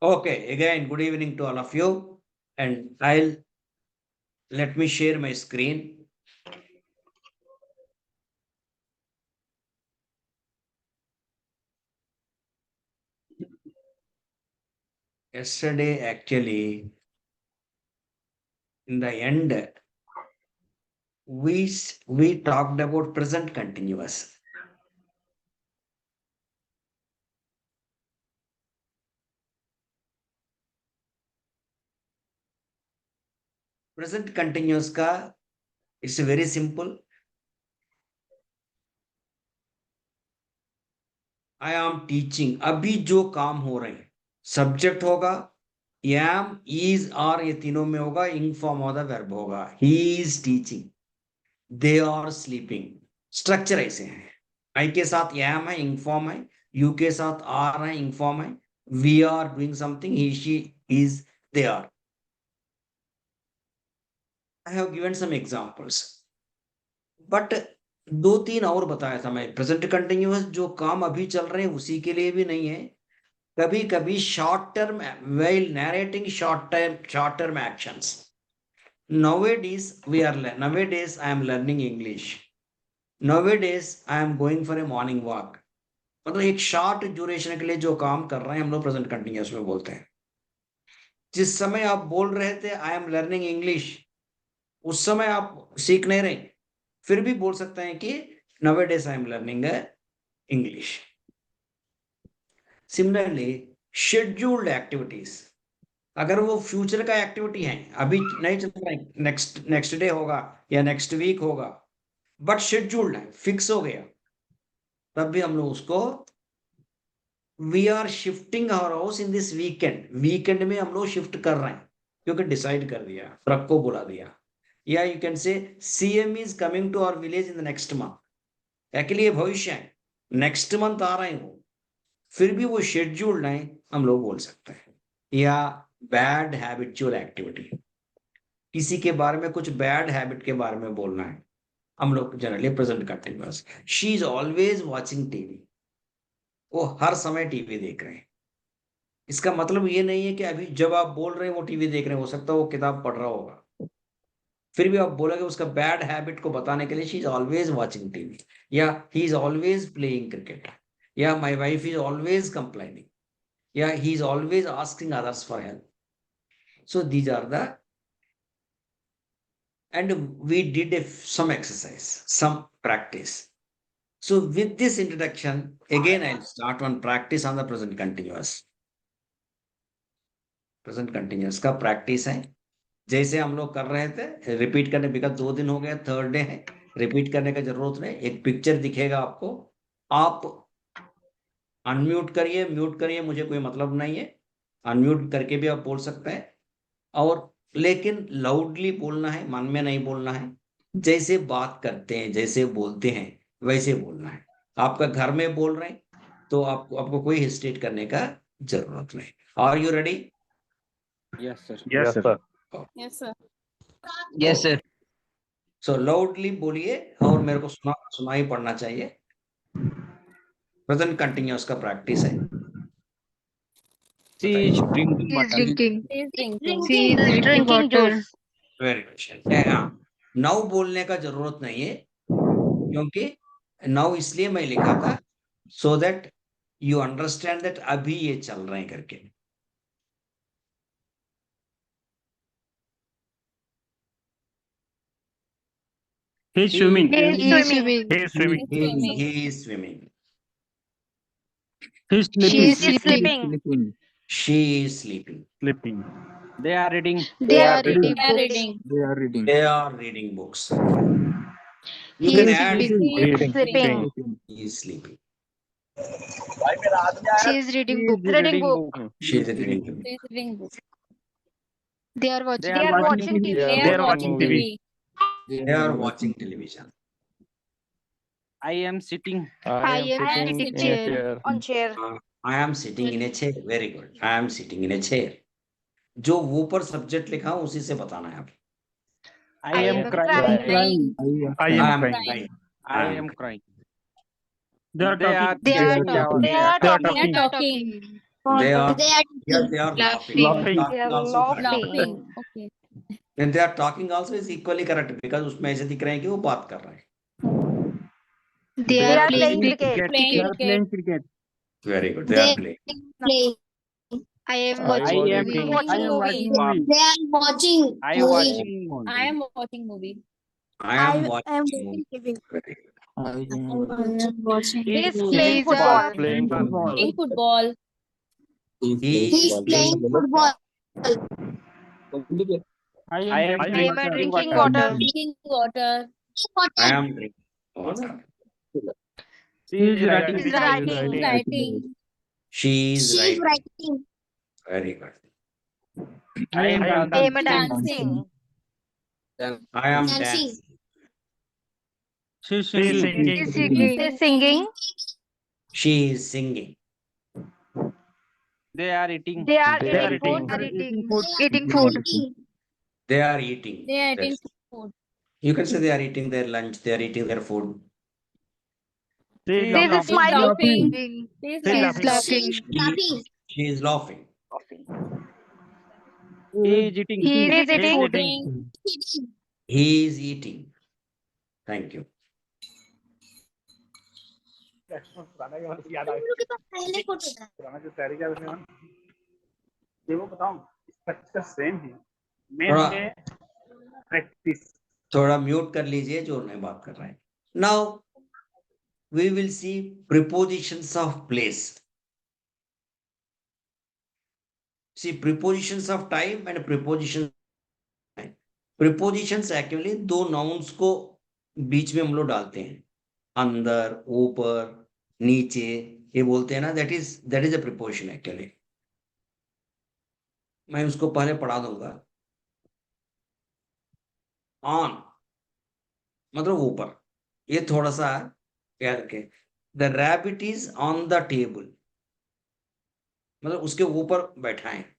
Okay, again, good evening to all of you. And let me share my screen. Yesterday, actually, in the end, we talked about present continuous. Present continuous का it's very simple. I am teaching. अभी जो काम हो रहे हैं subject होगा am, is, are ये तीनों में होगा ing form of the verb होगा. He is teaching. They are sleeping. Structure ऐसे है. I के साथ am है ing form है. You के साथ are है ing form है. We are doing something. He, she, is, they are. I have given some examples. But दो तीन और बताया था मैं. प्रेजेंट कंटिन्यूअस जो काम अभी चल रहे हैं उसी के लिए भी नहीं है. कभी कभी short term while narrating short term actions. Nowadays I am learning English. Nowadays I am going for a morning walk. मतलब एक शॉर्ट ड्यूरेशन के लिए जो काम कर रहे हैं हम लोग प्रेजेंट कंटिन्यूअस में बोलते हैं. जिस समय आप बोल रहे थे आई एम लर्निंग इंग्लिश, उस समय आप सीख नहीं रहे, फिर भी बोल सकते हैं कि nowadays I am learning English. Similarly, scheduled activities. अगर वो फ्यूचर का एक्टिविटी है, अभी नहीं चल रहा है, नेक्स्ट डे होगा या नेक्स्ट वीक होगा, बट शेड्यूल्ड है, फिक्स हो गया, तब भी हम लोग उसको we are shifting our house in this weekend. Weekend में हम लोग शिफ्ट कर रहे हैं क्योंकि डिसाइड कर दिया, ट्रक को बुला दिया. या you can say CM is coming to our village in the next month. Actually ये भविष्य है, नेक्स्ट मंथ आ रहे हैं वो, फिर भी वो शेड्यूल्ड है, हम लोग बोल सकते हैं. या बैड हैबिचुअल एक्टिविटी, किसी के बारे में कुछ बैड हैबिट के बारे में बोलना है, हम लोग generally present continuous. She is always watching TV. वो हर समय टीवी देख रहे हैं. इसका मतलब ये नहीं है कि अभी जब आप बोल रहे हैं वो टीवी देख रहे हैं, हो सकता है वो किताब पढ़ रहा होगा, फिर भी आप बोलोगे उसका बैड हैबिट को बताने के लिए she is always watching TV, या he is always playing cricket, या my wife is always complaining, या he is always asking others for help. So these are the, and we did some exercise, some practice. So with this introduction, again I'll start one practice on the present continuous. Present continuous का practice है, जैसे हम लोग कर रहे थे repeat करने, because 2 दिन हो गए, थर्ड डे है, रिपीट करने का जरूरत नहीं. एक पिक्चर दिखेगा आपको, आप अनम्यूट करिए, म्यूट करिए, मुझे कोई मतलब नहीं है, अनम्यूट करके भी आप बोल सकते हैं. और लेकिन लाउडली बोलना है, मन में नहीं बोलना है. जैसे बात करते हैं, जैसे बोलते हैं वैसे बोलना है. आपका घर में बोल रहे हैं तो आपको कोई हेजिटेट करने का जरूरत नहीं. Are you ready? Yes, sir. Yes, sir. Yes, sir. Yes, sir. So loudly बोलिए और मेरे को सुनाई पड़ना चाहिए. प्रेजेंट कंटिन्यूअस का प्रैक्टिस है. She is drinking He is water. drinking. He is drinking. She is drinking water. Very good. हाँ, नाउ बोलने का जरूरत नहीं है, क्योंकि नाउ इसलिए मैं लिखा था so that you understand that अभी ये चल रहे हैं करके. He's swimming. He is swimming. He is swimming. He is swimming. He's She sleeping. is sleeping. Sleeping. She is sleeping. Sleeping. They are reading. They are reading They are books. reading. They are reading. They are reading books. You He can is add sleeping. He is Sleeping. sleeping. he is sleeping. She is reading She book. is reading book. She is reading. He is reading book. They are watching. They are watching TV. They are watching TV. They are watching television. I am sitting. I am sitting in a chair. On chair. I am sitting in a chair. Very good. I am sitting in a chair. जो ऊपर subject लिखा हूं उसी से बताना है आप. I am crying. crying. I I am am crying. crying. I am crying. They are talking. They are They are talking. They are They are talking. They are talking. They are, They are yes, they are laughing. Laughing. They are Also correct. laughing. Laughing. Okay. When they are talking also is equally correct because उसमें ऐसे दिख रहे हैं कि वो बात कर रहे हैं. They They are are playing playing cricket. They Playing are playing cricket. Very good. They They are playing. play. I am I watching am movie. watching watching movie. movie. They are watching I movie. watching I am watching movie. I am watching. Very good. I watching. He is He playing is football. Playing football. Playing football. He He's is playing football. I I am am I am drinking drinking water. water. Drinking water. I am drinking water. She is writing. He's writing. Writing. She is She's right. writing. Very good. I am I am I am dancing. dancing. I am Dancing. dancing. She is She is singing. He is singing. singing. He's singing. She is singing. They are eating. They are They are eating food. eating. Eating food. They are eating. They are eating That's- food. You can say they are eating their lunch. They are eating their food. She is She is They is laughing. smiling. Laughing. He They is laughing. laughing. She's laughing. She is laughing. He is eating. He is He is eating. eating. Eating. He is eating. Thank you. तुम लोग के पास पहले photo था पुराना जो तैयारी का उसमें ये वो बताऊं स्ट्रक्चर सेम है मेन थोड़ा- है प्रैक्टिस थोड़ा म्यूट कर लीजिए जो नहीं बात कर रहे हैं. Now we will see prepositions of place. See prepositions of time and prepositions. Prepositions actually दो nouns को बीच में हम लोग डालते हैं. अंदर, ऊपर, नीचे, ये बोलते हैं ना. That is a preposition actually. मैं उसको पहले पढ़ा दूंगा. ऑन मतलब ऊपर. ये थोड़ा सा याद रखें. The rabbit is on the table मतलब उसके ऊपर बैठा है.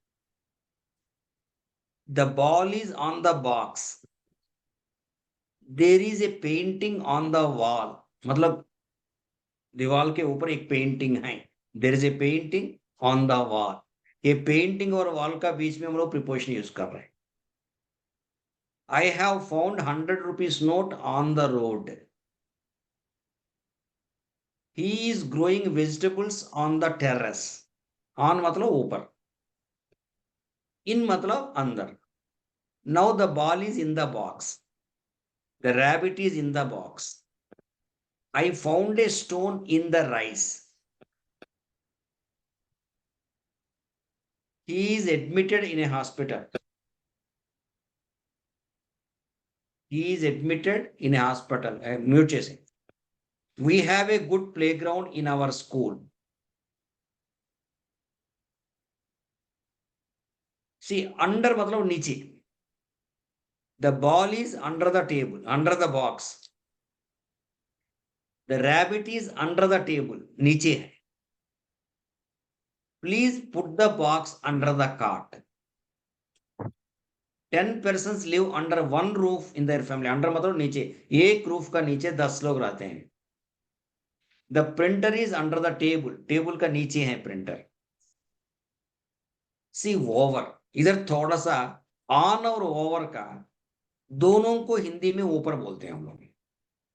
The ball is on the box. There is a painting on the wall मतलब दीवार के ऊपर एक पेंटिंग है. There is a painting on the wall. ये पेंटिंग और वॉल का बीच में हम लोग प्रिपोजिशन यूज कर रहे हैं. I have found 100 rupees note on the road. He is growing vegetables on the terrace. On मतलब ऊपर. In मतलब अंदर. Now the ball is in the box. The rabbit is in the box. I found a stone in the rice. He is admitted in a hospital. He is admitted in a hospital. Mute చేసి. We have a good playground in our school. See, under मतलब नीचे. The ball is under the table, under the box. The rabbit is under the table, नीचे है. Please put the box under the cart. 10 persons live under one roof in their family. Under मतलब नीचे. एक roof का नीचे 10 लोग रहते हैं. The printer is under the table. Table का नीचे है printer. See, over. इधर थोड़ा सा on और over का दोनों को हिंदी में ऊपर बोलते हैं हम लोग.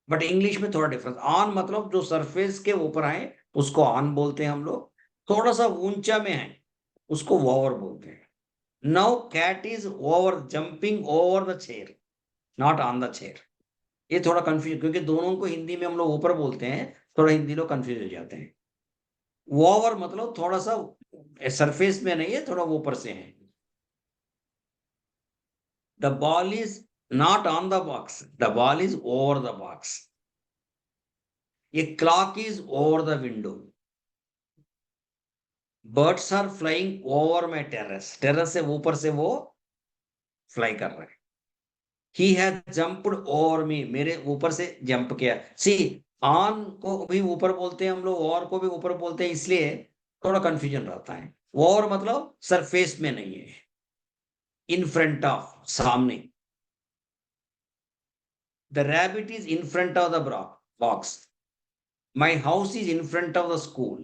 बट इंग्लिश में थोड़ा डिफरेंस. ऑन मतलब जो सरफेस के ऊपर है उसको ऑन बोलते हैं हम लोग. थोड़ा सा ऊंचा में है उसको ओवर बोलते हैं. Now cat is over jumping over the chair not on the chair. ये थोड़ा कंफ्यूज क्योंकि दोनों को हिंदी में हम लोग ऊपर बोलते हैं. थोड़ा हिंदी लोग कंफ्यूज हो जाते हैं. ओवर मतलब थोड़ा सा सरफेस में नहीं है थोड़ा ऊपर से है. The ball is not on the box. The ball is over the box. A clock is over the window. Birds are flying over my terrace. Terrace से ऊपर से वो fly कर रहा है. He has jumped over me. मेरे ऊपर से jump किया. See, on को भी ऊपर बोलते हैं हम लोग, over को भी ऊपर बोलते हैं, इसलिए थोड़ा confusion रहता है. Over मतलब surface में नहीं है. In front of, सामने. The rabbit is in front of the box. My house is in front of the school.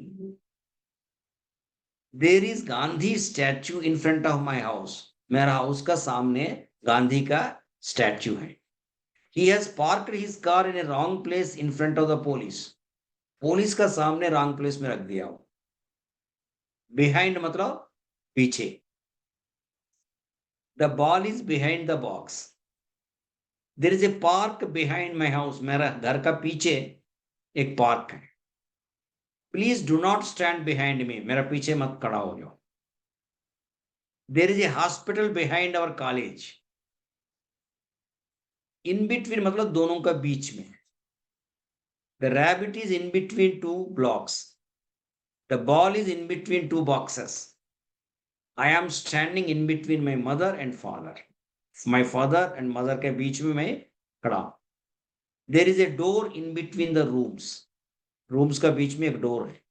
There is Gandhi statue in front of my house, मेरा हाउस का सामने गांधी का स्टैच्यू है। He has parked his car in a wrong place in front of the police, police का सामने wrong place में रख दिया हो। बिहाइंड मतलब पीछे। The ball is behind the box, there is a park behind my house, मेरा घर का पीछे एक पार्क है। Please do not stand behind me, मेरा पीछे मत खड़ा हो जाओ। There is a hospital behind our college, in between मतलब दोनों का बीच में। The rabbit is in between two blocks, the ball is in between two boxes. I am standing in between my mother and father, my father and mother के बीच में मैं खड़ा। There is a door in between the rooms, rooms का बीच में एक door है।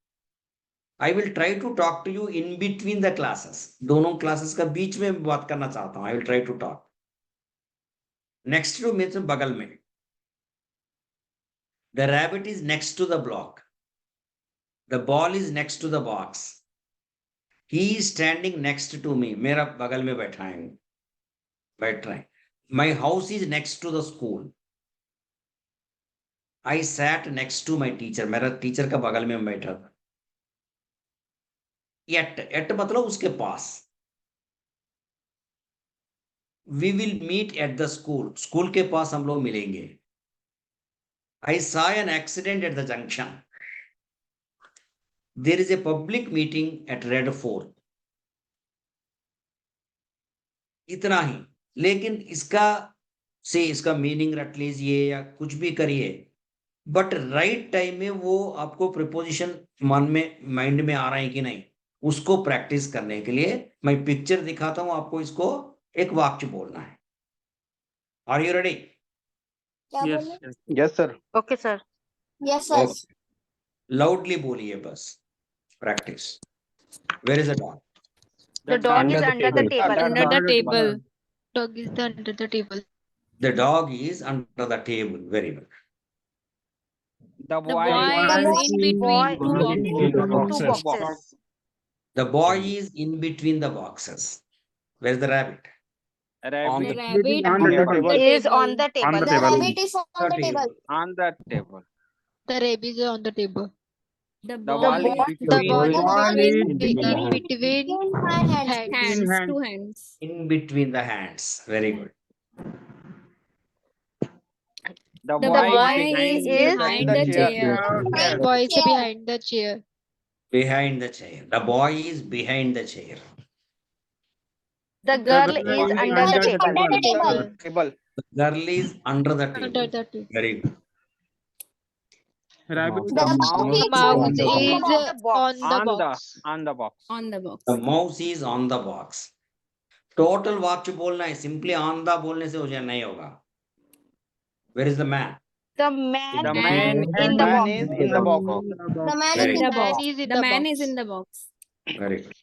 I will try to talk to you in between the classes, दोनों क्लासेस का बीच में बात करना चाहता हूं। I will try to talk. Next to means बगल में। The rabbit is next to the block, the ball is next to the box, he is standing next to me, मेरा बगल में बैठ रहे हैं। My house is next to the school, I sat next to my teacher, मेरा teacher का बगल में बैठा था। एट मतलब उसके पास। We will meet at the school, school के पास हम लोग मिलेंगे। I saw an accident at the junction, there is a public meeting at Red Fort. इतना ही, लेकिन इसका मीनिंग रट लीजिए या कुछ भी करिए, बट राइट टाइम में वो आपको प्रिपोजिशन माइंड में आ रहा है कि नहीं, उसको प्रैक्टिस करने के लिए मैं पिक्चर दिखाता हूं आपको, इसको एक वाक्य बोलना है। Are you ready? Yes. Yes, sir. Okay, sir. Yes, sir. Loudly बोलिए बस, practice. Where is the dog? The dog is under the table. Under the table. Dog is under the table. The dog is under the table, very good. The The boy boy is in between two Two boxes. boxes. The boy is in between the boxes. Where is the rabbit? rabbit The rabbit On the table. Is on the table. On the table. rabbit is on the table. on the table. The rabbit is on the table. The The ball ball is is The between ball is in in between hands. hands, hands. two hands. In between the hands, very good. the The boy boy is is behind the chair. Boy is behind the chair. Behind the chair. The boy is behind the chair. The girl is girl under the table. Table. The girl is under the Under table. the table. Very good. Rabbit The The mouse mouse is is on the box. on the box. on the box. The mouse is on the box. Total वाक्य बोलना है, simply on the बोलने से हो जाए नहीं होगा। Where is the man? The man The is man in the box. is in the box. The man Very is in the good. box. Man is in The the man box. is in the box. Very good.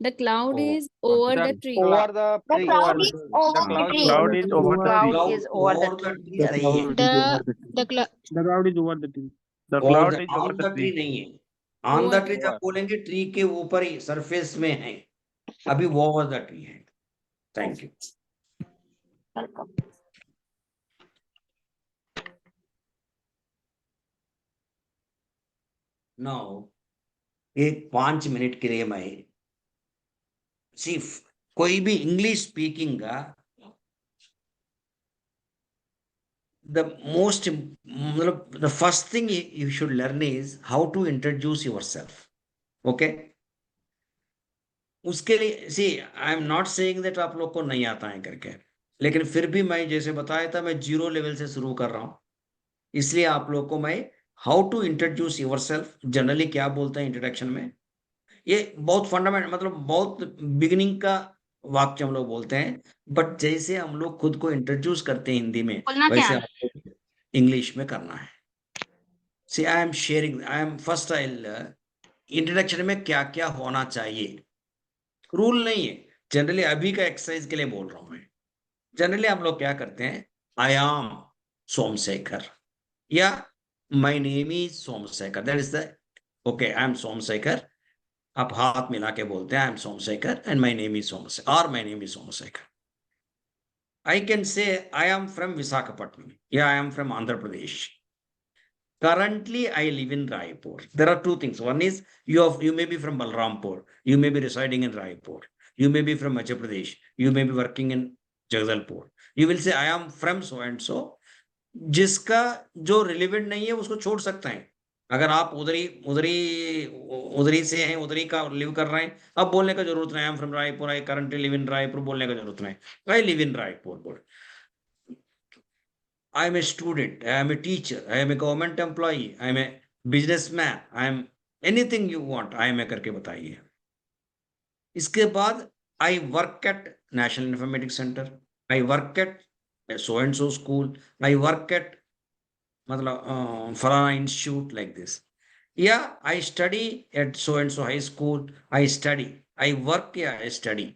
The cloud Oh, is over the- the tree. Over the The tree. cloud is over the cloud tree. Cloud is over the Cloud tree. Cloud is over the over the tree. tree सही है। The cloud. The cloud is over the tree. The Over cloud the- is over on the the tree tree. नहीं है। On the Over. tree जब बोलेंगे tree के ऊपर ही surface में है, अभी वो over the tree है। Thank you. Welcome. Now, एक 5 मिनट के लिए मैं सिर्फ कोई भी इंग्लिश स्पीकिंग का the most मतलब the first thing you should learn is how to introduce yourself. Okay? उसके लिए see I am not saying that आप लोग को नहीं आता है करके, लेकिन फिर भी मैं जैसे बताया था मैं 0 लेवल से शुरू कर रहा हूं, इसलिए आप लोग को मैं how to introduce yourself generally क्या बोलते हैं इंट्रोडक्शन में, ये बहुत फंडामेंटल मतलब बहुत बिगिनिंग का वाक्य हम लोग बोलते हैं, बट जैसे हम लोग खुद को इंट्रोड्यूस करते हैं हिंदी में बोलना क्या वैसे है? आपको इंग्लिश में करना है। See I am sharing, I am first introduction में क्या क्या होना चाहिए, रूल नहीं है, जनरली अभी का एक्सरसाइज के लिए बोल रहा हूं मैं। जनरली हम लोग क्या करते हैं, आई एम सोमशेखर या my name is Somshekhar, that is the okay, I am Somshekhar, आप हाथ मिला के बोलते हैं I am Somshekhar and my name is Somshekhar और my name is Somshekhar. I can say I am from Visakhapatnam. Yeah, I am from Andhra Pradesh. Currently, I live in Raipur. There are two things. One is you may be from Balrampur. You may be residing in Raipur. You may be from Madhya Pradesh. You may be working in Jagdalpur. You will say I am from so and so. जिसका जो relevant नहीं है उसको छोड़ सकते हैं. अगर आप उधरी से हैं, उधरी का लिव कर रहे हैं, अब बोलने का जरूरत नहीं. I am from Raipur, I currently live in Raipur, बोलने का जरूरत नहीं. I live in Raipur. बोल I am a student, I am a teacher, I am a government employee, I am a businessman, I am anything you want, I am a करके बताइए. इसके बाद I work at national informatics centre, I work at so and so school, I work at मतलब फलाना institute like this. Yeah, I study at so and so high school. I study, I work या I study.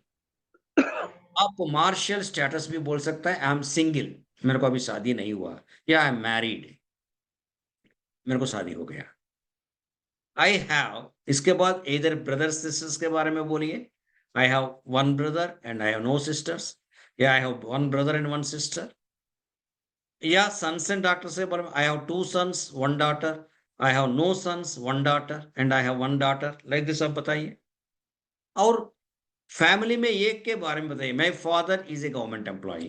आप martial status भी बोल सकता है. I am single, मेरे को अभी शादी नहीं हुआ. या आई एम मैरिड, मेरे को शादी हो गया. आई हैव, इसके बाद इधर ब्रदर सिस्टर्स के बारे में बोलिए. I have one brother and I have no sisters. Yeah, I have one brother and one sister. Yeah, sons and daughters से बोले. I have two sons, one daughter. I have no sons, one daughter, and I have one daughter. Like this आप बताइए. और family में एक के बारे में बताइए. My father is a government employee.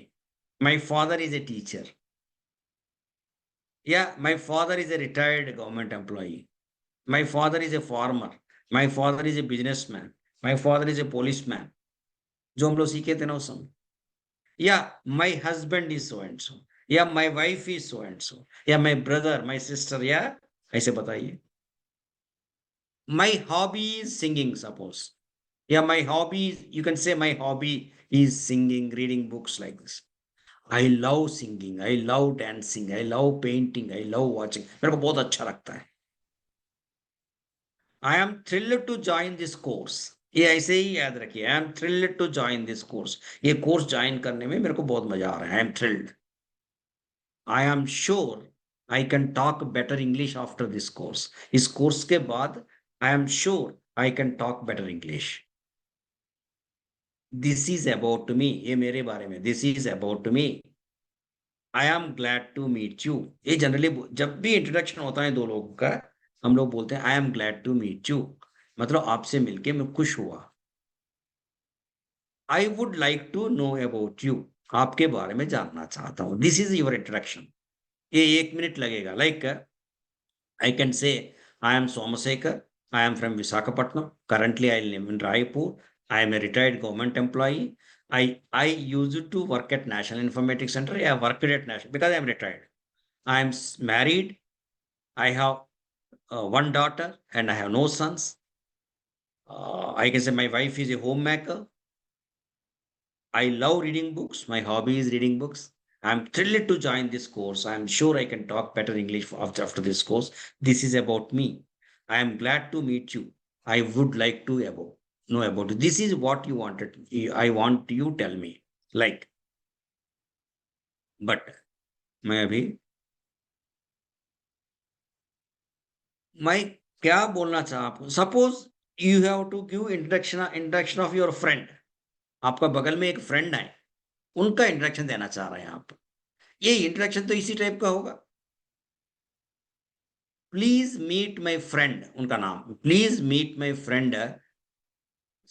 My father is a teacher. Yeah, my father is a retired government employee. My father is a farmer. My father is a businessman. My father is a policeman. जो हम लोग सीखे थे ना उस समय. Yeah, my husband is so and so. Yeah, my wife is so and so. Yeah, my brother, my sister. Yeah, ऐसे बताइए. My hobby is singing, suppose. Yeah, my hobby, you can say my hobby is singing, reading books like this. I love singing, I love dancing, I love painting, I love watching. मेरे को बहुत अच्छा लगता है. I am thrilled to join this course. ये ऐसे ही याद रखिए. I am thrilled to join this course. ये कोर्स ज्वाइन करने में मेरे को बहुत मजा आ रहा है. I am thrilled. I am sure I can talk better English after this course. इस कोर्स के बाद I am sure I can talk better English. This is about me. ये मेरे बारे में. This is about me. I am glad to meet you. ये generally जब भी इंट्रोडक्शन होता है दो लोगों का, हम लोग बोलते हैं I am glad to meet you. मतलब आपसे मिलके मैं खुश हुआ. I would like to know about you. आपके बारे में जानना चाहता हूं. This is your introduction. ये 1 मिनट लगेगा. Like I can say I am Somshekhar, I am from Visakhapatnam, currently I live in Raipur, I am a retired government employee, I used to work at National Informatics Center. I worked at National because I am retired. I am married. I have one daughter and I have no sons. I can say my wife is a homemaker. I love reading books. My hobby is reading books. I am thrilled to join this course. I am sure I can talk better English after this course. This is about me. I am glad to meet you. I would like to know about it. This is what you wanted. I want you tell me. Like, but मैं अभी मैं क्या बोलना चाह आपको. Suppose you have to give introduction of your friend. आपका बगल में एक फ्रेंड है, उनका इंट्रोडक्शन देना चाह रहे हैं आप. ये इंट्रोडक्शन तो इसी टाइप का होगा. Please meet my friend. उनका नाम, please meet my friend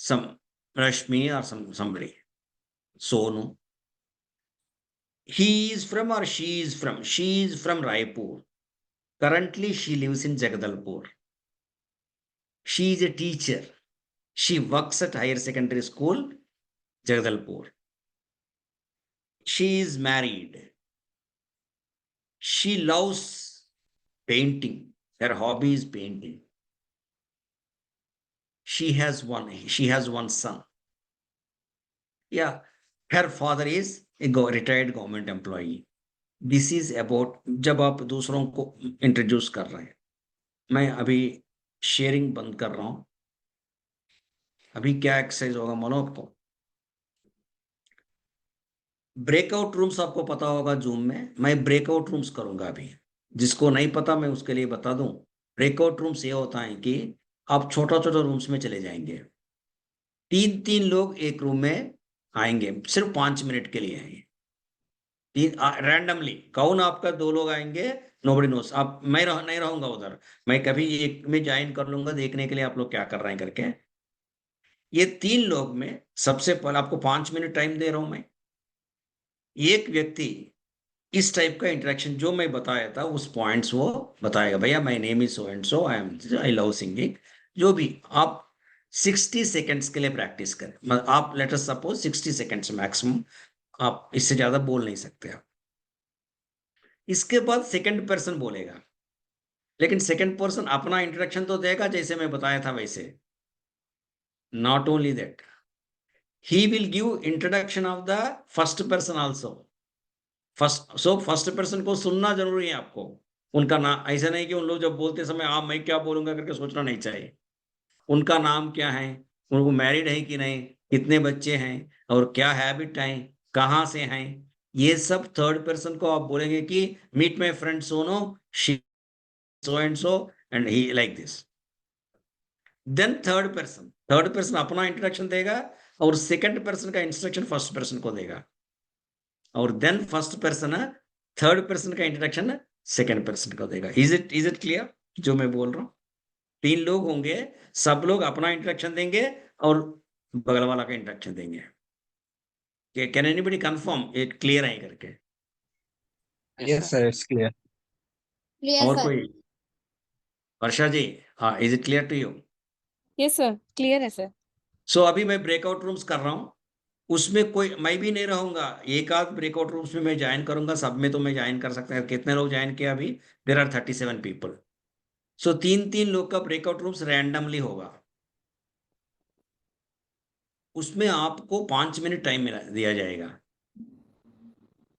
some Rashmi or somebody, Sonu. He is from or she is from Raipur. Currently she lives in Jagdalpur. She is a teacher. She works at higher secondary school Jagdalpur. She is married. She loves painting. Her hobby is painting. She has one son. Yeah, her father is a retired government employee. This is about जब आप दूसरों को introduce कर रहे हैं. मैं अभी sharing बंद कर रहा हूं. अभी क्या एक्सरसाइज होगा मानो आपको. ब्रेकआउट रूम्स आपको पता होगा जूम में. मैं ब्रेकआउट रूम्स करूंगा अभी. जिसको नहीं पता मैं उसके लिए बता दूं. ब्रेकआउट रूम्स ये होता है कि आप छोटा छोटा रूम्स में चले जाएंगे। 3 लोग एक रूम में आएंगे, सिर्फ 5 मिनट के लिए आएंगे। रैंडमली कौन आपका 2 लोग आएंगे, नोबडी नोस। आप मैं नहीं रहूंगा उधर, मैं कभी एक में ज्वाइन कर लूंगा देखने के लिए आप लोग क्या कर रहे हैं करके। ये 3 लोग में सबसे पहले आपको 5 मिनट टाइम दे रहा हूं मैं। एक व्यक्ति इस टाइप का इंटरेक्शन जो मैं बताया था उस पॉइंट्स वो बताएगा, भैया my name is so and so, I love singing. जो भी आप 60 सेकेंड्स के लिए प्रैक्टिस करें। आप let us suppose 60 seconds maximum, आप इससे ज्यादा बोल नहीं सकते आप। इसके बाद सेकंड पर्सन बोलेगा, लेकिन सेकंड पर्सन अपना इंट्रोडक्शन तो देगा जैसे मैं बताया था वैसे। Not only that, he will give introduction of the first person also. First person को सुनना जरूरी है आपको। उनका नाम, ऐसा नहीं कि उन लोग जब बोलते समय आप मैं क्या बोलूंगा करके सोचना नहीं चाहिए। उनका नाम क्या है, उनको मैरिड है कि नहीं, कितने बच्चे हैं, और क्या हैबिट है, कहाँ से हैं, ये सब थर्ड पर्सन को आप बोलेंगे कि meet my friend Sono, she so and he like this. Then third person अपना इंट्रोडक्शन देगा और सेकंड पर्सन का इंस्ट्रक्शन फर्स्ट पर्सन को देगा, और then first person third person का इंट्रोडक्शन सेकंड पर्सन को देगा। इज इट क्लियर जो मैं बोल रहा हूँ? 3 लोग होंगे, सब लोग अपना इंट्रोडक्शन देंगे और बगल वाला का इंट्रोडक्शन देंगे। Can anybody confirm it clear है करके? Yes, sir, it's clear. Clear, और sir. कोई? वर्षा जी, हाँ, is it clear to you? Yes, sir. Clear है, sir. सो अभी मैं ब्रेकआउट रूम्स कर रहा हूँ, उसमें कोई मैं भी नहीं रहूंगा। एक आध ब्रेकआउट रूम्स में मैं ज्वाइन करूंगा, सब में तो मैं ज्वाइन कर सकता हूँ। कितने लोग ज्वाइन किया अभी? There are 37 people. सो 3 लोग का ब्रेकआउट रूम्स रैंडमली होगा। उसमें आपको 5 मिनट टाइम दिया जाएगा।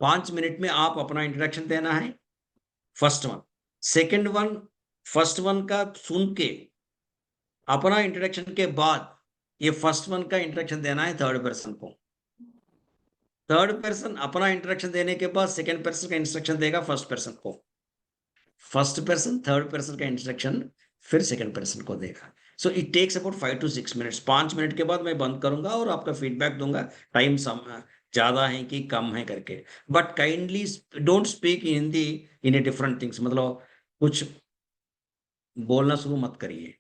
5 मिनट में आप अपना इंट्रोडक्शन देना है, first one. Second one, first one का सुन के अपना इंट्रोडक्शन के बाद ये फर्स्ट वन का इंट्रोडक्शन देना है थर्ड पर्सन को। थर्ड पर्सन अपना इंट्रोडक्शन देने के बाद सेकंड पर्सन का इंस्ट्रक्शन देगा फर्स्ट पर्सन को। फर्स्ट पर्सन थर्ड पर्सन का इंस्ट्रक्शन फिर सेकंड पर्सन को देगा। So it takes about 5 to 6 minutes. 5 minute के बाद मैं बंद करूंगा और आपका फीडबैक दूंगा, टाइम ज्यादा है कि कम है करके। But kindly don't speak in Hindi in a different things, मतलब कुछ बोलना शुरू मत करिए।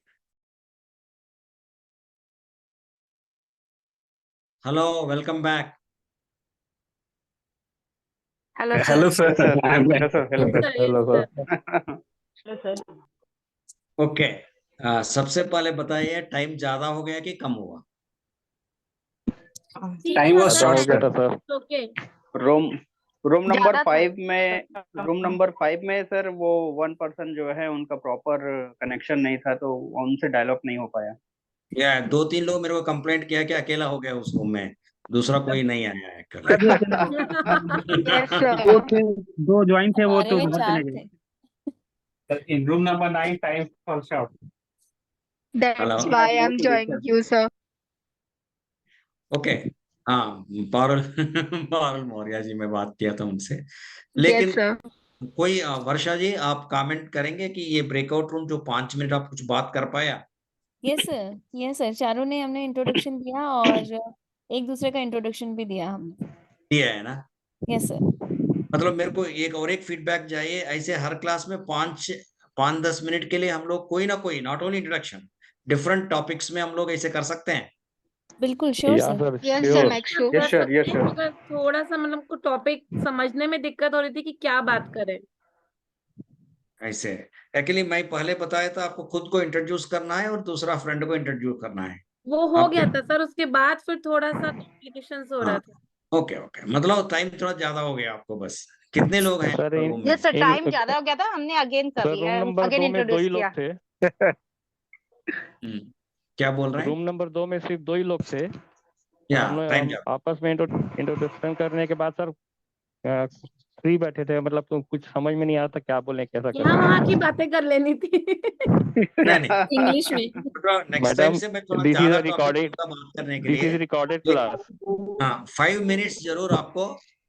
Hello, welcome back. Hello, sir. Hello, sir. Hello, sir. Hello, sir. Hello, sir. Okay, सबसे पहले बताइए टाइम ज्यादा हो गया कि कम हुआ? Time was short, sir. Okay. Room number ज्यादा 5 में, रूम नंबर 5 में सर वो 1 पर्सन जो है उनका प्रॉपर कनेक्शन नहीं था, तो उनसे डायलॉग नहीं हो पाया। या 2-3 लोग मेरे को कंप्लेंट किया कि अकेला हो गया उस रूम में, दूसरा कोई नहीं आया है अकेला। Yes, sir. दो ज्वाइन थे वो हमारे तो में बाहर 4 चले गए। थे. In room number 9, time was short. That's Hello? why I'm joining you, sir. Okay, हाँ, पारुल पारुल मौर्य जी, मैं बात किया था उनसे। Yes, लेकिन sir. कोई वर्षा जी, आप कमेंट करेंगे कि ये ब्रेकआउट रूम जो 5 मिनट आप कुछ बात कर पाया? Yes, sir. Yes, sir. चारों ने हमने इंट्रोडक्शन दिया और एक दूसरे का इंट्रोडक्शन भी दिया हमने. दिया है ना? Yes, sir. मतलब मेरे को एक फीडबैक चाहिए, ऐसे हर क्लास में 5-10 मिनट के लिए हम लोग कोई ना कोई, not only introduction, different topics में हम लोग ऐसे कर सकते हैं। बिल्कुल sure sir. Yes, sir. Make sure. Yes, sir. Yes, sir. मुझे थोड़ा सा मतलब को टॉपिक समझने में दिक्कत हो रही थी कि क्या बात करें। ऐसे एक्चुअली मैं पहले बताया था आपको खुद को इंट्रोड्यूस करना है और दूसरा फ्रेंड को इंट्रोड्यूस करना है। वो हो आपके- गया था सर, उसके बाद फिर थोड़ा सा कॉम्प्लिकेशन हो रहा हाँ। था। ओके, मतलब टाइम थोड़ा ज्यादा हो गया आपको बस। कितने लोग हैं सर, रूम में? Yes, sir. Time ज्यादा हो गया था, हमने अगेन कर सर, लिया, रूम नंबर अगेन 2 में 2 इंट्रोड्यूस ही लोग किया. थे। क्या बोल रहे हैं? रूम नंबर 2 में सिर्फ 2 ही लोग थे। या हम टाइम हम आपस में इंट्रोडक्शन करने के बाद सर फ्री बैठे थे, मतलब तो कुछ समझ में नहीं आ रहा था क्या बोले, कैसा यहाँ वहाँ की करें। बातें कर लेनी थी। नहीं, इंग्लिश में. नेक्स्ट टाइम से मैं थोड़ा दिस इज ज्यादा रिकॉर्डेड टॉपिक बात करने के दिस इज लिए। Recorded class. हाँ, 5 मिनट्स जरूर आपको,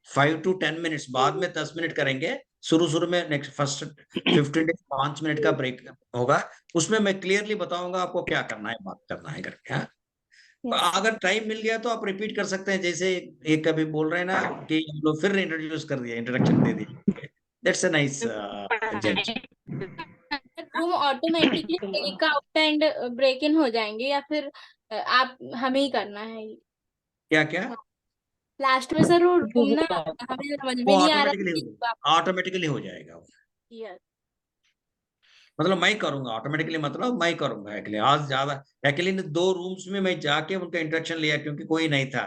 5 to 10 मिनट्स, बाद में 10 मिनट करेंगे, शुरू में नेक्स्ट फर्स्ट 15 डेज 5 मिनट का ब्रेक होगा, उसमें मैं क्लियरली बताऊंगा आपको क्या करना है, बात करना है करके। हाँ, Yes. अगर टाइम मिल गया तो आप रिपीट कर सकते हैं, जैसे एक कभी बोल रहे हैं ना कि हम लोग फिर इंट्रोड्यूस कर दिया, इंट्रोडक्शन दे दिया। That's a nice gent. Room automatically breakout and break in हो जाएंगे या फिर आप हमें ही करना है? क्या क्या? लास्ट में सर वो रूम ना हमें समझ में वो नहीं आ रहा है कि ऑटोमेटिकली हो जाएगा वो। Yes. मतलब मैं करूंगा ऑटोमेटिकली, मतलब मैं करूंगा। एक्चुअली आज ज्यादा एक्चुअली 2 रूम्स में मैं जाके उनका इंट्रोडक्शन लिया क्योंकि कोई नहीं था,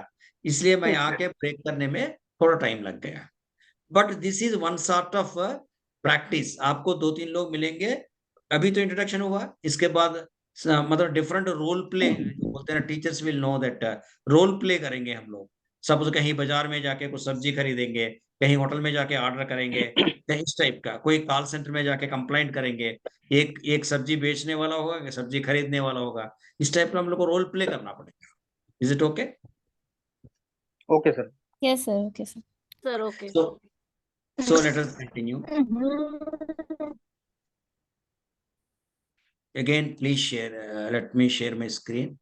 इसलिए मैं आके ब्रेक करने में थोड़ा टाइम लग गया। But this is one sort of practice. आपको 2-3 लोग मिलेंगे, अभी तो इंट्रोडक्शन हुआ, इसके बाद मतलब डिफरेंट रोल प्ले बोलते हैं ना, teachers will know that role play करेंगे हम लोग। सपोज कहीं बाजार में जाके कुछ सब्जी खरीदेंगे, कहीं होटल में जाके ऑर्डर करेंगे, कहीं इस टाइप का, कोई कॉल सेंटर में जाके कंप्लेंट करेंगे, एक एक सब्जी बेचने वाला होगा, एक सब्जी खरीदने वाला होगा, इस टाइप का हम लोग को रोल प्ले करना पड़ेगा। Is it okay? Okay sir. Yes, sir. Okay, sir. Sir okay. So let us continue. Again, please share. Let me share my screen.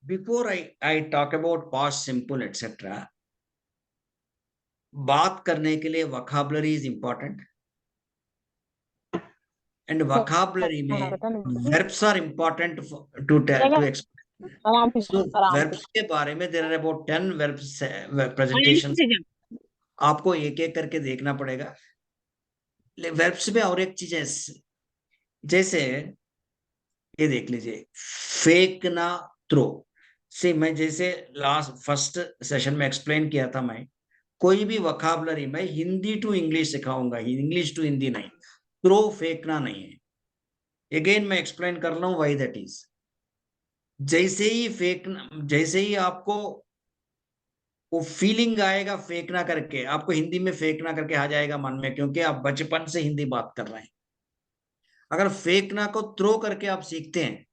Before I talk about past simple etc. बात करने के लिए vocabulary is important. And vocabulary में verbs are important to explain. So verbs के बारे में there are about 10 verbs presentations. आपको एक एक करके देखना पड़ेगा। verbs में और एक चीज है, जैसे ये देख लीजिए, फेंकना, थ्रो से, मैं जैसे फर्स्ट सेशन में एक्सप्लेन किया था, मैं कोई भी वोकैबुलरी में हिंदी टू इंग्लिश सिखाऊंगा, इंग्लिश टू हिंदी नहीं, थ्रो फेंकना नहीं है। अगेन मैं एक्सप्लेन कर रहा हूं व्हाई दैट इज। जैसे ही फेंकना, जैसे ही आपको वो फीलिंग आएगा फेंकना करके, आपको हिंदी में फेंकना करके आ जाएगा मन में, क्योंकि आप बचपन से हिंदी बात कर रहे हैं। अगर फेंकना को थ्रो करके आप सीखते हैं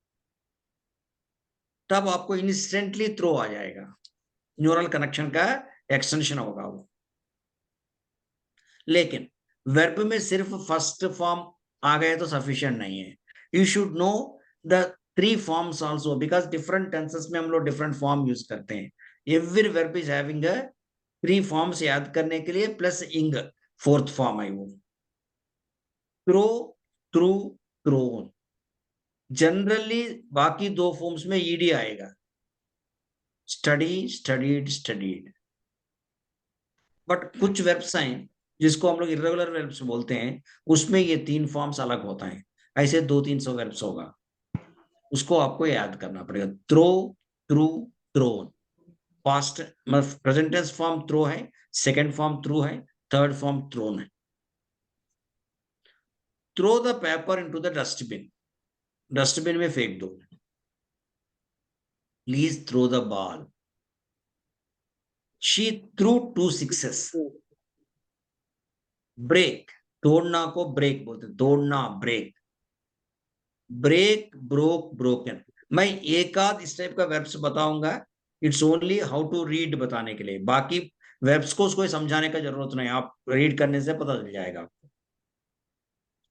तब आपको इंस्टेंटली थ्रो आ जाएगा, न्यूरल कनेक्शन का एक्सटेंशन होगा वो। लेकिन वर्ब में सिर्फ फर्स्ट फॉर्म आ गए तो सफिशिएंट नहीं है, you should know the 3 forms also, because different tenses में हम लोग डिफरेंट फॉर्म यूज करते हैं। Every verb is having 3 forms याद करने के लिए, प्लस इंग 4th फॉर्म है वो, थ्रो, थ्रू, थ्रोन। जनरली बाकी 2 फॉर्म्स में ईडी आएगा, स्टडी, स्टडीड, स्टडीड। बट कुछ वर्ब्स हैं जिसको हम लोग इर्रेगुलर वर्ब्स बोलते हैं, उसमें ये 3 फॉर्म्स अलग होता है। ऐसे 200-300 वर्ब्स होगा, उसको आपको याद करना पड़ेगा। Throw, threw, thrown. पास्ट मतलब प्रेजेंट टेंस फॉर्म थ्रो है, सेकंड फॉर्म थ्रू है, थर्ड फॉर्म थ्रोन है। Throw the paper into the dustbin, dustbin में फेंक दो। Please throw the ball, she threw 2 6s। Break, तोड़ना को ब्रेक बोलते हैं, तोड़ना, ब्रेक। Break, broke, broken. मैं एक आध इस टाइप का वर्ब्स बताऊंगा, it's only how to read बताने के लिए, बाकी वर्ब्स को उसको समझाने का जरूरत नहीं, आप रीड करने से पता चल जाएगा आपको।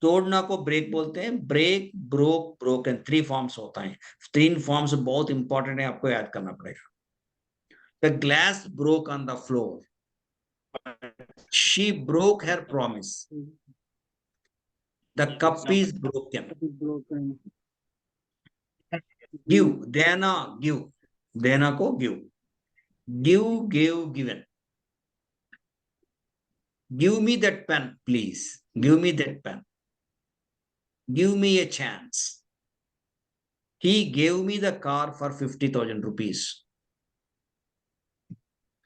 तोड़ना को ब्रेक बोलते हैं, ब्रेक, ब्रोक, ब्रोकन, 3 फॉर्म्स होता है। 3 फॉर्म्स बहुत इंपॉर्टेंट है, आपको याद करना पड़ेगा। The glass broke on the floor, she broke her promise, the cup is broken। give, देना, give, देना को give, give, gave, given। give me that pen please, give me that pen, give me a chance, he gave me the car for 50,000 rupees।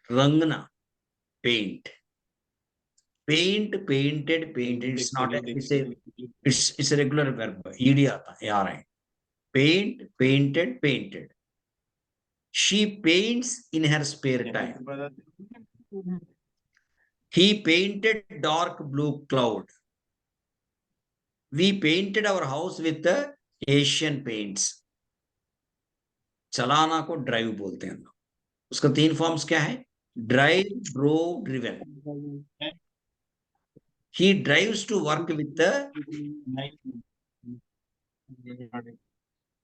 rangna, paint, paint, painted, painted, it's not a, it's a regular verb, ed आता है, आ रहा है। paint, painted, painted। she paints in her spare time। He painted dark blue cloud. We painted our house with the Asian paints. चलाना को drive बोलते हैं। उसका 3 forms क्या है? Drive, drove, driven. He drives to work with the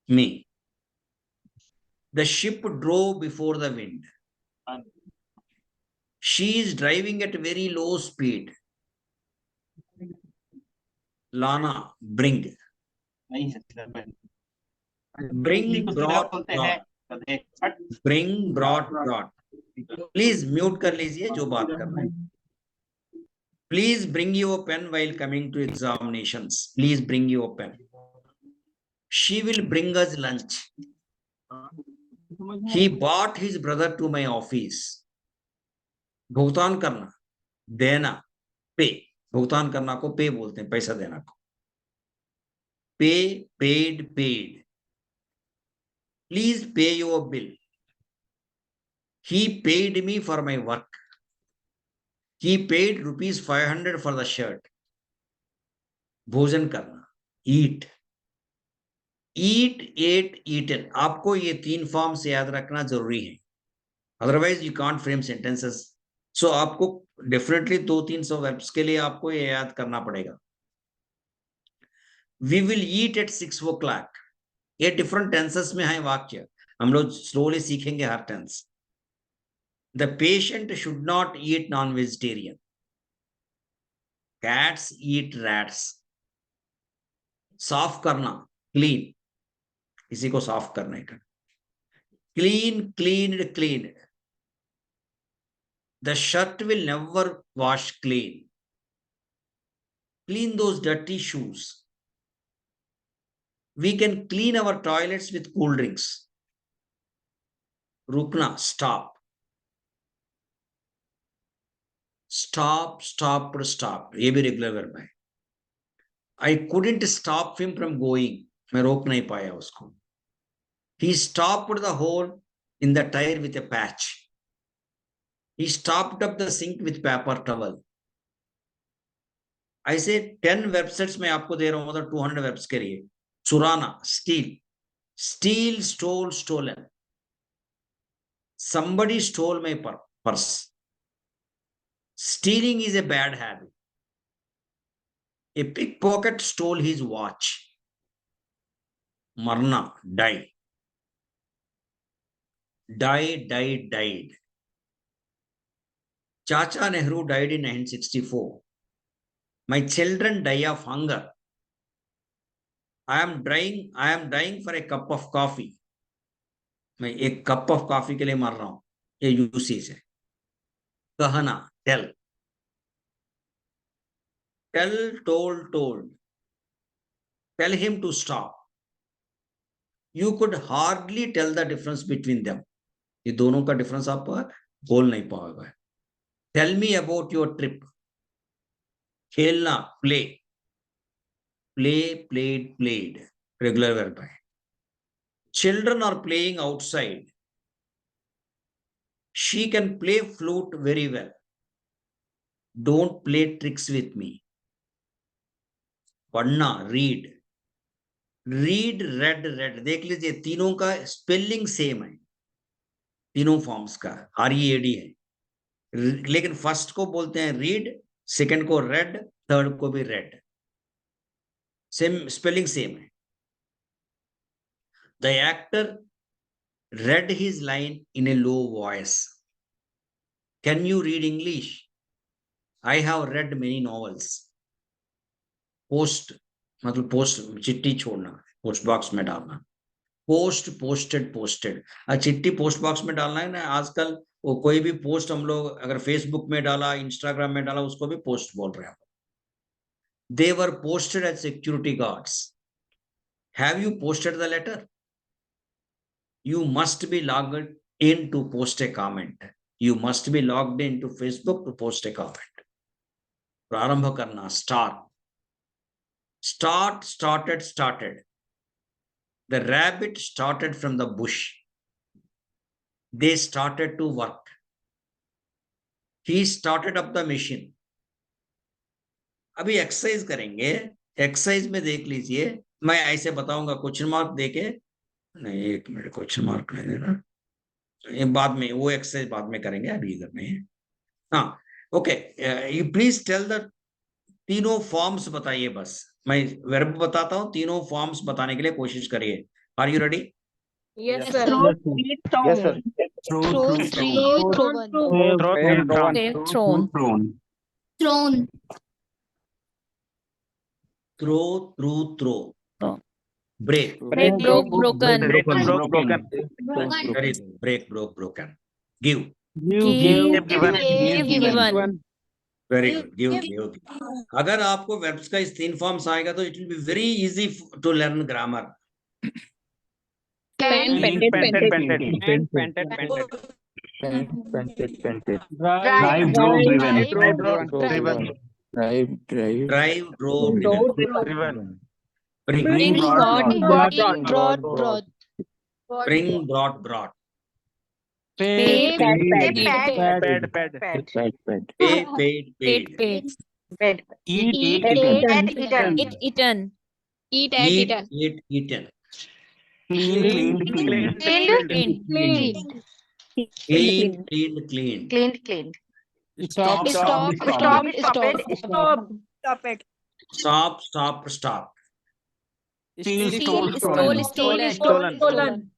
me. The ship drove before the wind. She is driving at very low speed. Lana, bring. Bring, brought, brought. Bring, brought, brought. Please mute कर लीजिए जो बात कर रहे हैं. Please bring your pen while coming to examinations. Please bring your pen. She will bring us lunch. He brought his brother to my office. भुगतान करना, देना, पे. भुगतान करना को पे बोलते हैं, पैसा देना को. Pay, paid, paid. Please pay your bill. He paid me for my work. He paid ₹500 for the shirt. भोजन करना, eat. Eat, ate, eaten. आपको ये 3 फॉर्म से याद रखना जरूरी है. Otherwise you can't frame sentences. So आपको डेफिनेटली 200-300 verbs के लिए आपको ये याद करना पड़ेगा. We will eat at 6 o'clock. ये डिफरेंट टेंसेस में है वाक्य. हम लोग स्लोली सीखेंगे हर tense. The patient should not eat non-vegetarian. Cats eat rats. साफ करना, clean. इसी को साफ करने का. Clean, cleaned, cleaned. The shirt will never wash clean. Clean those dirty shoes. We can clean our toilets with cool drinks. Rukna, stop. Stop, stop, stop. ये भी regular verb है. I couldn't stop him from going. मैं रोक नहीं पाया उसको. He stopped the hole in the tire with a patch. He stopped up the sink with paper towel. ऐसे 10 websites में आपको दे रहा हूं, मतलब 200 वेब्स के लिए. चुराना, steal. Steal, stole, stolen. Somebody stole my purse. Stealing is a bad habit. A pickpocket stole his watch. Marna, die. Die, died, died. Chacha Nehru died in 1964. My children die of hunger. I am dying for a cup of coffee. मैं एक cup of coffee के लिए मर रहा हूं. ये usage है. कहना, tell. Tell, told. Tell him to stop. You could hardly tell the difference between them. ये दोनों का डिफरेंस आप बोल नहीं पाओगे. Tell me about your trip. खेलना, play. Play, played, played. Regular verb है. Children are playing outside. She can play flute very well. Don't play tricks with me. पढ़ना, read. Read, read. देख लीजिए तीनों का स्पेलिंग सेम है. तीनों forms का READ है. लेकिन फर्स्ट को बोलते हैं रीड, सेकंड को रेड, थर्ड को भी रेड. सेम स्पेलिंग सेम है. The actor read his line in a low voice. Can you read English? I have read many novels. Post मतलब पोस्ट, चिट्ठी छोड़ना, पोस्ट बॉक्स में डालना. Post, posted, posted. चिट्ठी post box में डालना है ना. आजकल वो कोई भी पोस्ट हम लोग अगर फेसबुक में डाला, इंस्टाग्राम में डाला, उसको भी पोस्ट बोल रहे हैं. They were posted as security guards. Have you posted the letter? You must be logged in to post a comment. You must be logged in to Facebook to post a comment. प्रारंभ करना, start. Start, started. The rabbit started from the bush. They started to work. He started up the machine. अभी exercise करेंगे, exercise में देख लीजिए, मैं ऐसे बताऊंगा क्वेश्चन मार्क देके, नहीं 1 मिनट क्वेश्चन मार्क नहीं देना, ये बाद में, वो एक्सरसाइज बाद में करेंगे, अभी इधर में है। हाँ okay, you please tell the तीनों फॉर्म्स बताइए बस, मैं वर्ब बताता हूँ, तीनों फॉर्म्स बताने के लिए कोशिश करिए। Are you ready? Yes sir. Yes sir. Throw, three, throw one. Save, thrown. Thrown throw, threw, throw, Throw. Break, Break, broke, broken. Very good, break, broke, broken, give, Give, Given. given. Very good, give. अगर आपको verbs का इस 3 forms आएगा तो it will be very easy to learn grammar. Painted. Drive, drove, driven. Drive, drive, drove, Driven. bring, Bring, brought. Brought. bring, brought, Paid. Pad. pay, paid, Paid, paid. Eat, Eat, eaten. eaten. Eat, eaten. Eat, eaten, Clean, cleaned. Cleaned. cleaned, Stop, Stopped. stop, Steal, stole, Stole, stolen. stolen.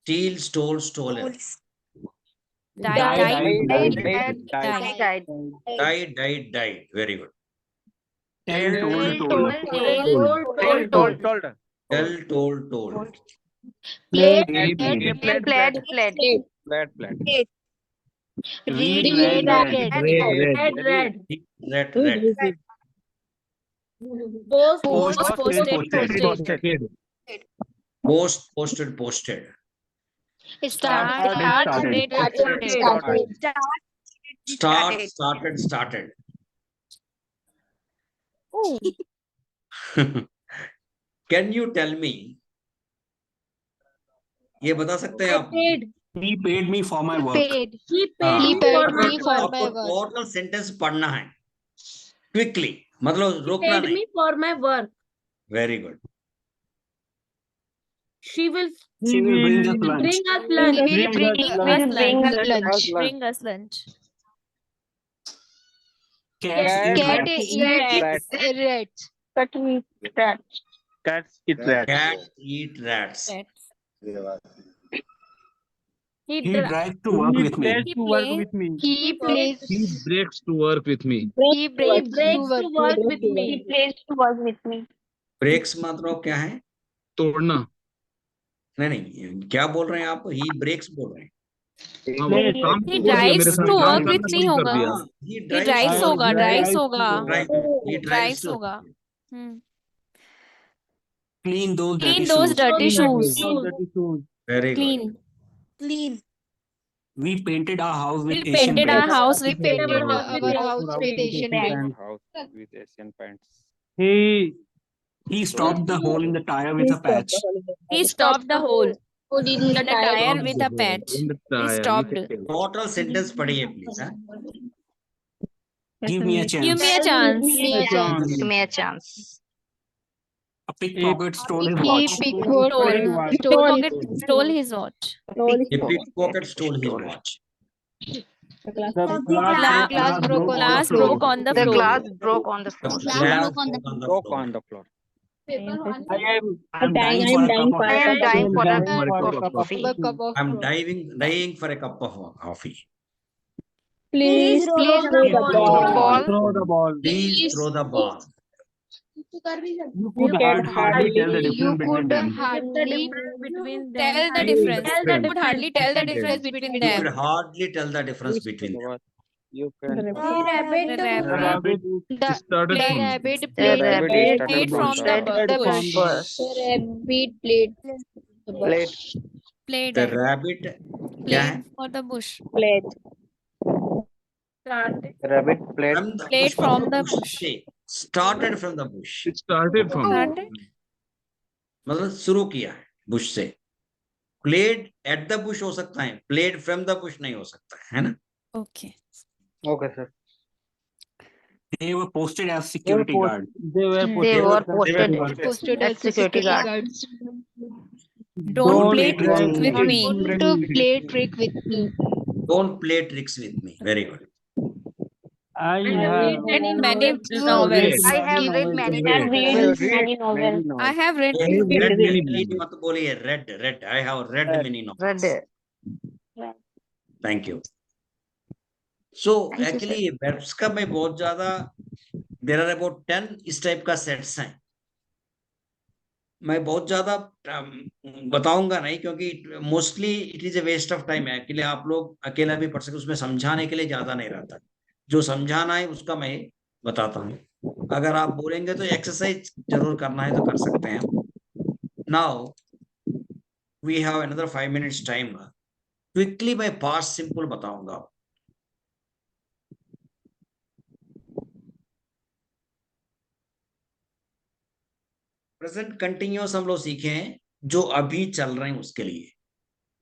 steal, stole, stolen, Died. died, very good, Tell, told. tell, told, Played. Read, Red. red, Post. posted, started, can you tell me, ये बता सकते हैं आप? He paid me for my work. Paid. He हाँ, He paid paid me me for my आपको work. Total sentence पढ़ना है quickly, मतलब रोकना paid नहीं। me for my work. Very good, She will She will bring us lunch. bring us lunch. Bring us lunch. Cats eat Cat rats. eats rats. Cats eat rats. cat eat rats, Pets. He He drives to work with me. He plays. He plays. breaks to work with me. He breaks breaks to to work work with me. Breaks मतलब क्या है? तोड़ना। नहीं, क्या बोल रहे हैं आप? ही ब्रेक्स बोल रहे हैं। हाँ, वो काम He छोड़ दिया, drives मेरे साथ to काम work करना with me बंद कर होगा। दिया। He He drives होगा, drives होगा। he drives to होगा। Clean those Clean dirty those shoes. dirty shoes. very good, Clean. We painted our house with We Asian painted our paints. house with Painted paint. our house with Asian paint. with Asian paints. He stopped the hole in the tire with a patch. He stopped the hole in the tire with a patch. He stopped. Total sentence पढ़िए please. Give me a chance. Give me a chance. Give me a chance. A pickpocket stole his He watch. Pickpocket stole his watch. A pickpocket stole his watch, Glass broke on the floor. glass broke on the the floor. glass Broke on the floor. I'm dying for a cup of I am dying for a coffee. I'm dying for a cup of coffee, Please please throw the ball. please throw the ball, You could hardly tell the difference You between could them. hardly Between Tell them. the difference. Tell the You could hardly tell the difference between you could them. hardly tell the difference between them. You can. The rabbit started The from rabbit Rabbit played from the bush. Played The rabbit क्या है? for the bush. Rabbit played. Played from the bush. से started from the bush, It started from Started? मतलब शुरू किया है Bush से। played at the bush हो सकता है, played from the bush नहीं हो सकता है ना? Okay. Okay, sir. They were posted as security guard. They were They were posted. posted as security guards. Don't play play tricks with tricks me. Don't play trick with me. Don't play tricks with me. Very good. I have Many novels. I have read many novels. I have read Read many मत बोलिए. Read. I have read many novels. Read. Thank you. So Thank you, actually verbs का मैं बहुत ज्यादा there are about 10 इस type का sets हैं. मैं बहुत ज्यादा बताऊंगा नहीं क्योंकि mostly it is a waste of time है. एक्चुअली आप लोग अकेला भी पढ़ सकते, उसमें समझाने के लिए ज्यादा नहीं रहता. जो समझाना है उसका मैं बताता हूँ. अगर आप बोलेंगे तो एक्सरसाइज जरूर करना है तो कर सकते हैं. Now we have another 5 minutes time. Quickly मैं पास्ट सिंपल बताऊंगा. प्रेजेंट कंटिन्यूअस हम लोग सीखे हैं जो अभी चल रहे हैं उसके लिए.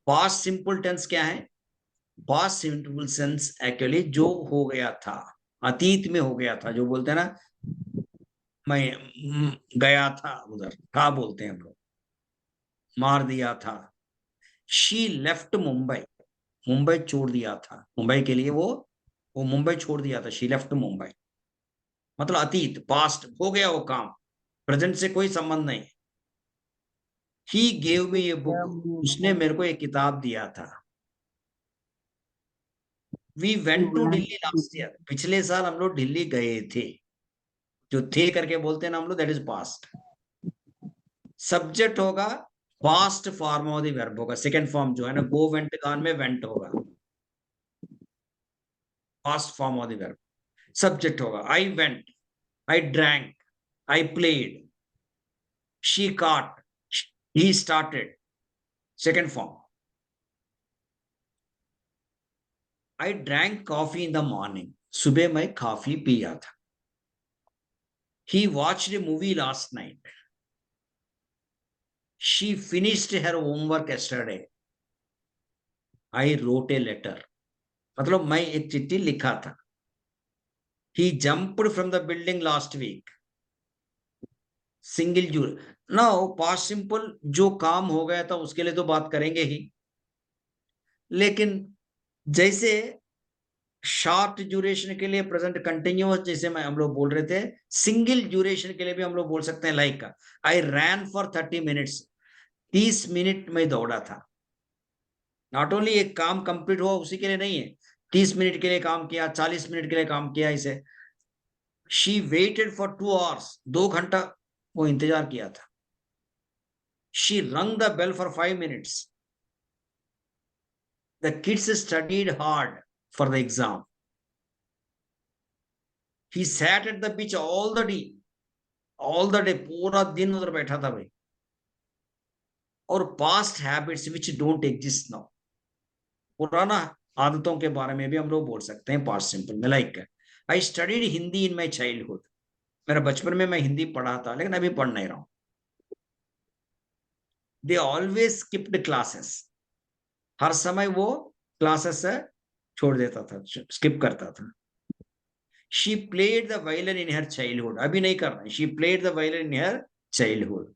पास्ट सिंपल टेंस क्या है? पास्ट सिंपल टेंस एक्चुअली जो हो गया था, अतीत में हो गया था, जो बोलते हैं ना मैं गया था उधर, था बोलते हैं हम लोग, मार दिया था. शी लेफ्ट मुंबई, मुंबई छोड़ दिया था. मुंबई के लिए वो मुंबई छोड़ दिया था. शी लेफ्ट मुंबई मतलब अतीत, पास्ट हो गया वो काम, प्रेजेंट से कोई संबंध नहीं. He gave me a book, उसने मेरे को एक किताब दिया था. We went to Delhi last year, पिछले साल हम लोग दिल्ली गए थे. जो थे करके बोलते हैं ना हम लोग, दैट इज पास्ट. सब्जेक्ट होगा past form of the verb होगा. सेकंड फॉर्म जो है ना गो वेंट गॉन में वेंट होगा. Past form of the verb. Subject होगा I went, I drank, I played, she caught, he started. Second form. I drank coffee in the morning. सुबह मैं coffee पिया था. He watched a movie last night. She finished her homework yesterday. I wrote a letter. मतलब मैं एक चिट्ठी लिखा था. He jumped from the building last week. Single जूर. नाउ पास्ट सिंपल जो काम हो गया था उसके लिए तो बात करेंगे ही, लेकिन जैसे शॉर्ट ड्यूरेशन के लिए प्रेजेंट कंटिन्यूअस जैसे हम लोग बोल रहे थे, सिंगल ड्यूरेशन के लिए भी हम लोग बोल सकते हैं. Like I rain for 30 minutes, 30 minute में दौड़ा था. नॉट ओनली एक काम कंप्लीट हुआ उसी के लिए नहीं है, 30 मिनट के लिए काम किया, 40 मिनट के लिए काम किया. इसे शी वेटेड फॉर 2 hours, 2 घंटा वो इंतजार किया था. She rung the bell for 5 minutes. The kids studied hard for the exam. He sat at the beach all the day. All the day, पूरा दिन उधर बैठा था भाई. और past habits which don't exist now. पुराना आदतों के बारे में भी हम लोग बोल सकते हैं past simple में. Like I studied Hindi in my childhood. मेरा बचपन में मैं हिंदी पढ़ा था लेकिन अभी पढ़ नहीं रहा हूं. They always skipped classes. हर समय वो क्लासेस से छोड़ देता था, स्किप करता था. She played the violin in her childhood. अभी नहीं कर रहा. She played the violin in her childhood.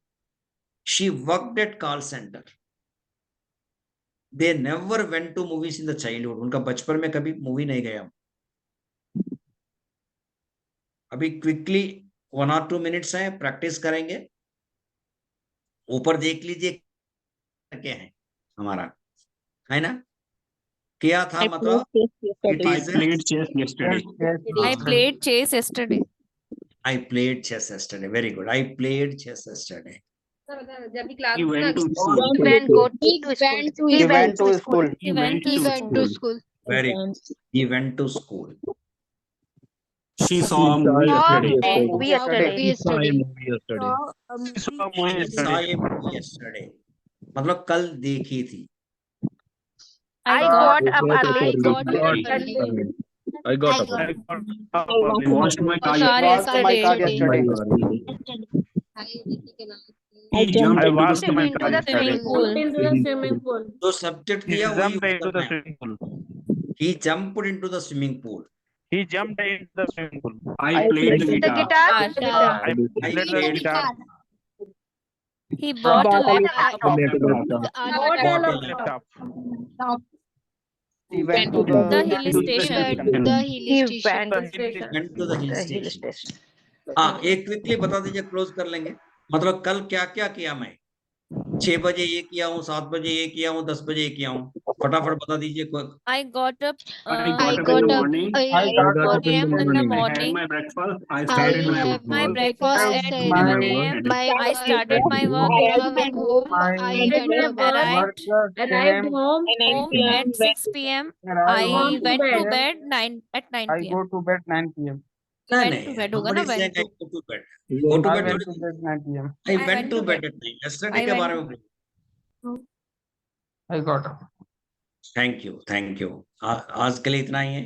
She worked at call center. They never went to movies in the childhood. उनका बचपन में कभी मूवी नहीं गया. अभी क्विकली 1 or 2 minutes है, प्रैक्टिस करेंगे. ऊपर देख लीजिए क्या है हमारा, है ना? क्या था मतलब it is I played chess yesterday. I played chess yesterday. I played chess yesterday. Very good. I played chess yesterday. He went to school. He went to school. He went to school. Very good. He went to school. She saw a movie yesterday. Movie yesterday. Saw a movie yesterday. She saw a movie She saw yesterday. a movie yesterday. मतलब कल देखी थी. I got up I early. got up. I washed my car Car yesterday. yesterday. He jumped into the Into swimming the swimming pool. Into the swimming pool. जो subject He दिया वही jumped into Uttar the है. swimming pool. He jumped into the swimming pool. He jumped into the swimming pool. I played the The guitar. guitar. I I played the played guitar. He bought a bought a laptop. Bought a bought a laptop. Laptop. He went to The the hill to the station. destination. The He hill station. went The hill Station. went to the hill The hill station. station. हाँ, एक quickly बता दीजिए, close कर लेंगे। मतलब कल क्या क्या किया मैं? 6 बजे ये किया हूँ, 7 बजे ये किया हूँ, 10 बजे ये किया हूँ, फटाफट बता दीजिए। I got up. I I got up in got the up morning. at 4 a.m. in the I had morning. my breakfast. I I started my had My work. breakfast I at said 11 a.m. my I started my work. went home. I Did my had work. Arrived Arrived home. home at 6 p.m. I Gone to went to bed. bed 9 p.m. to bed 9 p.m. नहीं Went to bed होगा nobody ना, is saying went I to. go to bed. Go to I bed went थोड़ी- to bed 9 p.m. I went to bed at night. Yesterday I के went बारे to में बोलिए। I got up. Thank you. आज के लिए इतना ही है।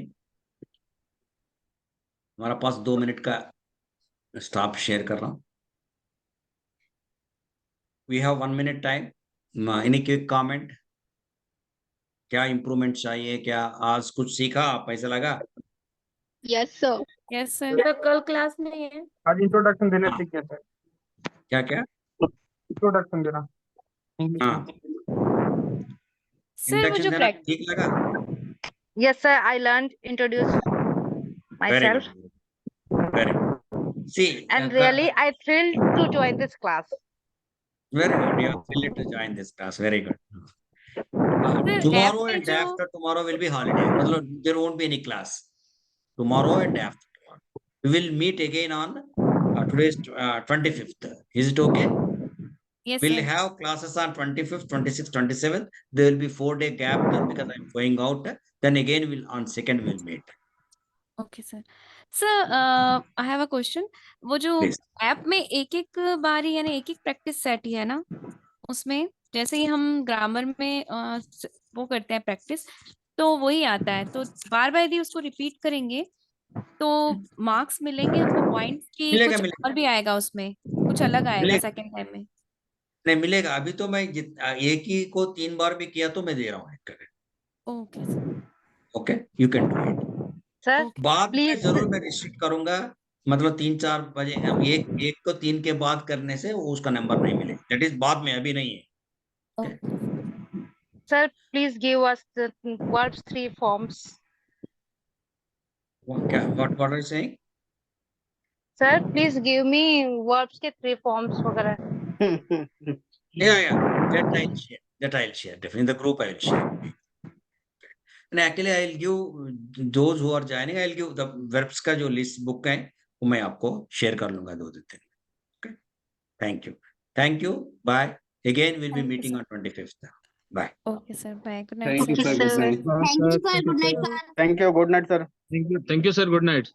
हमारा पास 2 मिनट का स्टॉप शेयर कर रहा हूँ। We have 1 minute time. Any quick comment? क्या इम्प्रूवमेंट चाहिए? क्या आज कुछ सीखा? पैसा लगा? Yes, sir. Yes, sir. तो कल क्लास नहीं है। आज इंट्रोडक्शन देना हाँ। सीख गया सर। क्या क्या? इंट्रोडक्शन देना इंग्लिश हाँ, में। सर वो इंट्रोडक्शन जो देना प्रैक्टिस ठीक लगा? Yes, sir. I learned introduce Very myself, good. Very good. See, and really I thrilled to join this class. very good. You are willing to join this class. Very good. Sir, Tomorrow app में and day जो after tomorrow will be holiday. मतलब there won't be any class. Tomorrow and day after tomorrow. We will meet again on today's 25th. Is it okay? yes We'll sir. have classes on 25th, 26th, 27th. There will be 4-day gap then because I'm going out. Then again we'll on 2nd we'll meet. Okay sir. Sir, I have a question. वो जो Please. App में एक एक बारी यानी एक एक practice set ही है ना, उसमें जैसे ही हम ग्रामर में वो करते हैं प्रैक्टिस, तो वही आता है। तो बार बार यदि उसको रिपीट करेंगे तो मार्क्स मिलेंगे हमको पॉइंट्स की, मिलेगा, कुछ मिलेगा। और भी आएगा उसमें, कुछ अलग आएगा मिलेगा। सेकंड टाइम में? नहीं मिलेगा। अभी तो मैं एक ही को 3 बार भी किया तो मैं दे रहा हूँ। Okay sir. Okay, you can do it. Sir, बाद में please. जरूर मैं रिस्ट्रिक्ट करूंगा। मतलब 3-4 बजे हम एक को 3 के बाद करने से उसका नंबर नहीं मिलेगा। दैट इज बाद में, अभी नहीं है। Sir, please give us the verbs 3 forms. क्या what are you saying? Sir, please give me verbs के 3 forms वगैरह. Yeah. That I'll share. Definitely in the group I will share. And actually I'll give those who are joining, I'll give the verbs का जो list book है वो मैं आपको share कर लूंगा 2 दिन। Okay. Thank you. Bye. Again we'll be Thank you, meeting sir. on 25th. Bye. Okay sir, bye, good night Thank you, Thank you, sir. sir. Good night. Thank you, sir. Good night, sir. Thank you. Good night, sir. Thank you, sir. Good night.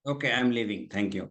Okay, I'm leaving. Thank you.